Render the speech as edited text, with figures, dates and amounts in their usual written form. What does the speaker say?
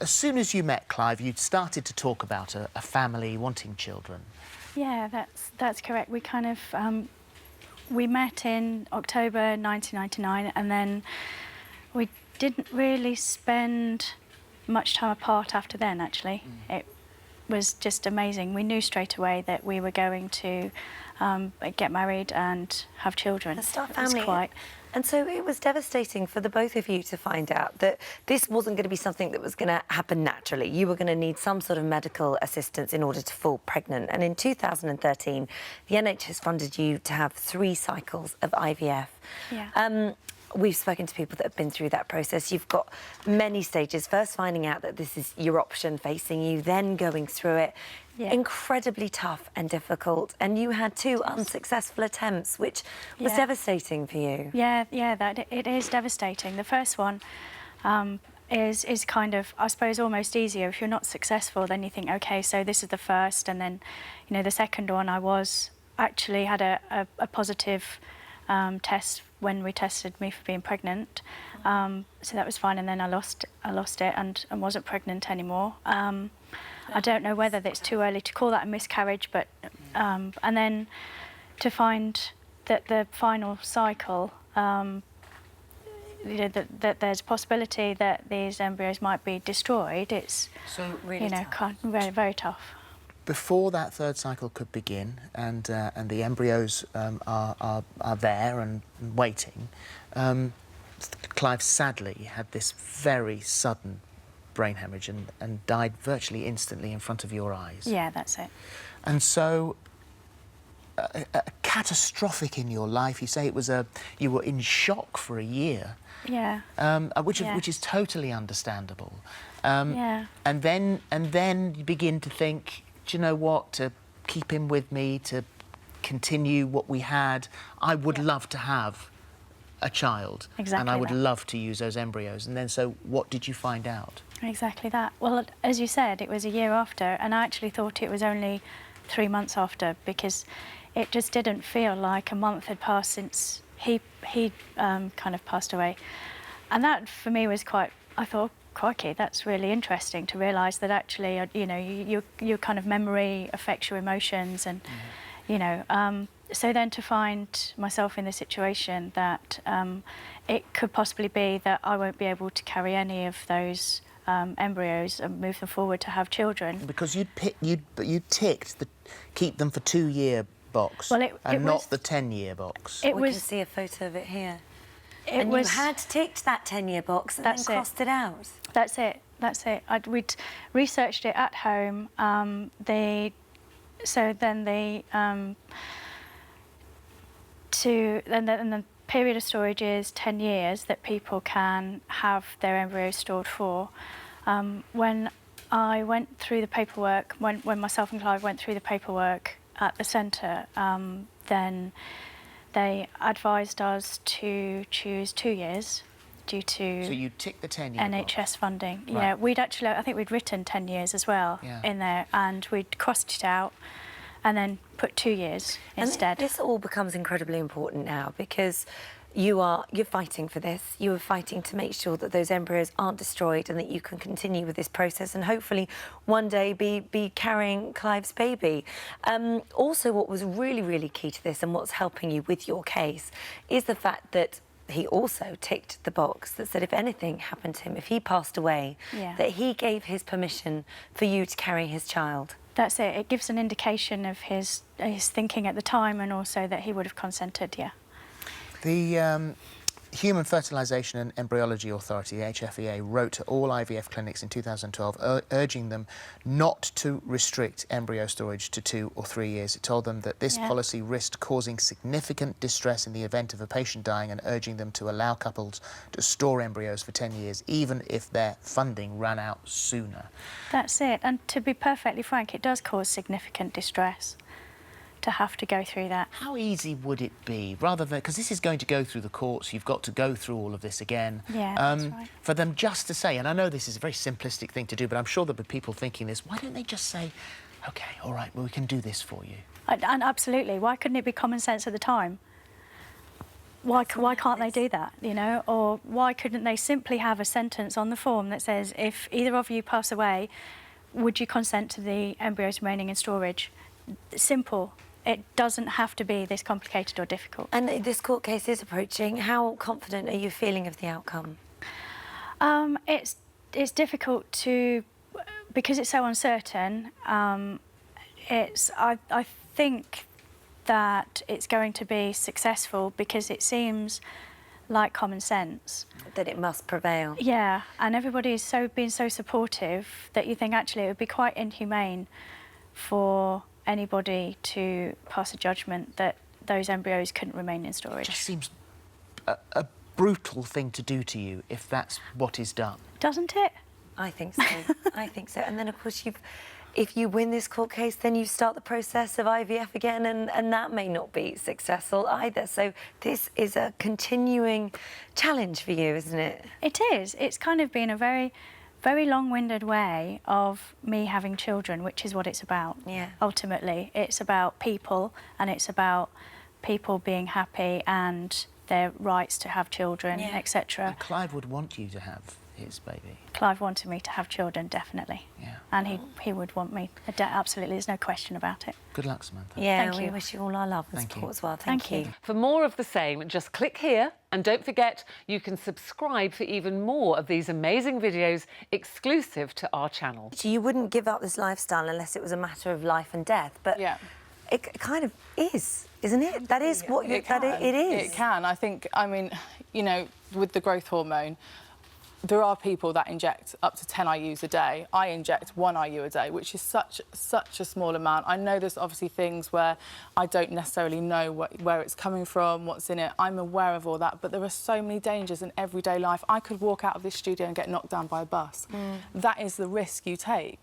as soon as you met Clive, you'd started to talk about a family wanting children. Yeah, that's correct. We kind of we met in October 1999, and then we didn't really spend much time apart after then. Actually, it was just amazing. We knew straight away that we were going to get married and have children. And start family. And so it was devastating for the both of you to find out that this wasn't going to be something that was going to happen naturally. You were going to need some sort of medical assistance in order to fall pregnant. And in 2013, the NHS funded you to have 3 cycles of IVF. Yeah. We've spoken to people that have been through that process. You've got many stages. First finding out that this is your option facing you, then going through it. Yeah. Incredibly tough and difficult. And you had 2 unsuccessful attempts, which was devastating for you. Yeah, it is devastating. The first one is kind of, I suppose, almost easier. If you're not successful, then you think, OK, so this is the first. And then, you know, the second one, I actually had a positive test when we tested me for being pregnant, so that was fine. And then I lost it and wasn't pregnant anymore. I don't know whether it's too early to call that a miscarriage, but and then to find that the final cycle, you know, that there's a possibility that these embryos might be destroyed. It's really, you know, very, very tough. Before that 3rd cycle could begin, and the embryos are there and waiting, Clive sadly had this very sudden brain hemorrhage and died virtually instantly in front of your eyes. Yeah, that's it. And so, catastrophic in your life. You say it was you were in shock for a year. Yeah. Which is totally understandable. Yeah. And then you begin to think, do you know what, to keep him with me, to continue what we had, I would love to have a child. Exactly. And I would love to use those embryos. And then, so what did you find out? Exactly that. Well, as you said, it was a year after, and I actually thought it was only 3 months after, because it just didn't feel like a month had passed since he kind of passed away. And that, for me, was quite, I thought, crikey, that's really interesting to realise that actually, you know, your kind of memory affects your emotions, and, you know, so then to find myself in the situation that it could possibly be that I won't be able to carry any of those embryos and move them forward to have children. Because you ticked the keep them for 2-year box, well, and not the 10-year box. We can see a photo of it here. And you had ticked that 10-year box and then crossed it out. That's it. We'd researched it at home. The period of storage is 10 years that people can have their embryos stored for. When I went through the paperwork, when myself and Clive went through the paperwork at the centre, then they advised us to choose 2 years due to so you ticked the 10-year NHS box. funding. Right. Yeah, I think we'd written 10 years as well in there, and we'd crossed it out and then put 2 years instead. And this all becomes incredibly important now, because you're fighting for this. You are fighting to make sure that those embryos aren't destroyed and that you can continue with this process and hopefully one day be carrying Clive's baby. Also, what was really, really key to this and what's helping you with your case is the fact that he also ticked the box that said if anything happened to him, if he passed away, that he gave his permission for you to carry his child. That's it. It gives an indication of his thinking at the time, and also that he would have consented, The Human Fertilisation and Embryology Authority, the HFEA, wrote to all IVF clinics in 2012 urging them not to restrict embryo storage to 2 or 3 years. It told them that this policy risked causing significant distress in the event of a patient dying, and urging them to allow couples to store embryos for 10 years, even if their funding ran out sooner. That's it. And to be perfectly frank, it does cause significant distress to have to go through that. How easy would it be, rather than, because this is going to go through the courts, you've got to go through all of this again, that's right. for them just to say, and I know this is a very simplistic thing to do, but I'm sure there'll be people thinking this, why don't they just say, OK, all right, well, we can do this for you? And absolutely, why couldn't it be common sense at the time? why can't they do that, you know? Or why couldn't they simply have a sentence on the form that says, if either of you pass away, would you consent to the embryos remaining in storage? Simple. It doesn't have to be this complicated or difficult. And this court case is approaching. How confident are you feeling of the outcome? It's difficult to, because it's so uncertain. I think that it's going to be successful because it seems like common sense. That it must prevail. Yeah, and everybody's been so supportive that you think actually it would be quite inhumane for anybody to pass a judgment that those embryos couldn't remain in storage. It just seems a brutal thing to do to you if that's what is done. Doesn't it? I think so. I think so. And then, of course, if you win this court case, then you start the process of IVF again, and that may not be successful either. So this is a continuing challenge for you, isn't it? It is. It's kind of been a very, very long-winded way of me having children, which is what it's about. Yeah. Ultimately, it's about people, and it's about people being happy and their rights to have children, etc. And Clive would want you to have his baby. Clive wanted me to have children, definitely. Yeah. And he would want me, absolutely, there's no question about it. Good luck, Samantha. Yeah, Thank we you. wish you all our love and Thank support you. as well. Thank you. For more of the same, just click here, and don't forget you can subscribe for even more of these amazing videos exclusive to our channel. So you wouldn't give up this lifestyle unless it was a matter of life and death, but it kind of is, isn't it? That is what it is. It can. I think, I mean, you know, with the growth hormone, there are people that inject up to 10 IUs a day. I inject 1 IU a day, which is such a small amount. I know there's obviously things where I don't necessarily know where it's coming from, what's in it. I'm aware of all that, but there are so many dangers in everyday life. I could walk out of this studio and get knocked down by a bus. That is the risk you take.